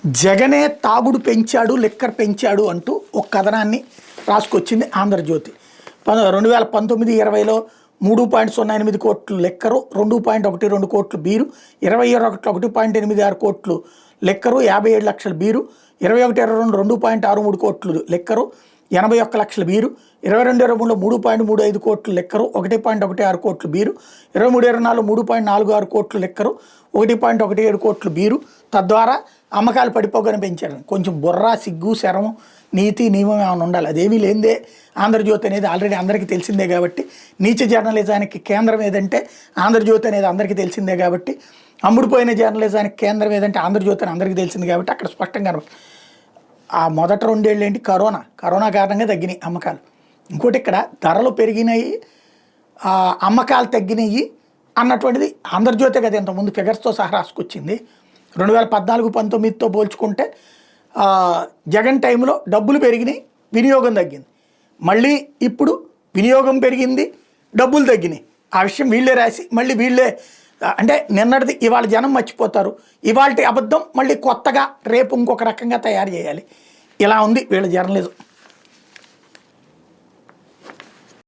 జగనే తాగుడు పెంచాడు లిక్కర్ పెంచాడు అంటూ ఒక కథనాన్ని రాసుకొచ్చింది ఆంధ్రజ్యోతి. 2019-20లో 3.08 కోట్లు లిక్కరు, 2.12 కోట్లు బీరు, 21 1.86 కోట్లు లిక్కరు, 57 లక్షల బీరు, 21-22 2.63 కోట్లు లిక్కరు, 81 లక్షల బీరు, 22-23లో 3.35 కోట్లు లిక్కరు, 1.16 కోట్లు బీరు, 23-24 3.46 కోట్లు లిక్కరు, 1.17 కోట్లు బీరు. తద్వారా అమ్మకాలు పడిపోగానే పెంచారు. కొంచెం బుర్ర, సిగ్గు, శరం, నీతి నియమం ఏమైనా ఉండాలి. అదేమీ లేదే. ఆంధ్రజ్యోతి అనేది ఆల్రెడీ అందరికీ తెలిసిందే కాబట్టి, నీచ జర్నలిజానికి కేంద్రం ఏదంటే ఆంధ్రజ్యోతి అనేది అందరికీ తెలిసిందే కాబట్టి, అమ్ముడుపోయిన జర్నలిజానికి కేంద్రం ఏదంటే ఆంధ్రజ్యోతి అని అందరికీ తెలిసింది కాబట్టి అక్కడ స్పష్టంగా ఆ మొదటి 2 ఏళ్ళు ఏంటి, కరోనా కారణంగా తగ్గినాయి అమ్మకాలు. ఇంకోటి ఇక్కడ ధరలు పెరిగినాయి, అమ్మకాలు తగ్గినాయి అన్నటువంటిది ఆంధ్రజ్యోతే కదా ఇంతకుముందు ఫిగర్స్తో సహా రాసుకొచ్చింది. 2014-19తో పోల్చుకుంటే జగన్ టైంలో డబ్బులు పెరిగినాయి, వినియోగం తగ్గింది. మళ్ళీ ఇప్పుడు వినియోగం పెరిగింది, డబ్బులు తగ్గినాయి. ఆ విషయం వీళ్ళే రాసి మళ్ళీ వీళ్ళే అంటే నిన్నటిది ఇవాళ జనం మర్చిపోతారు, ఇవాళ అబద్ధం మళ్ళీ కొత్తగా రేపు ఇంకొక రకంగా తయారు చేయాలి. ఇలా ఉంది వీళ్ళ జర్నలిజం.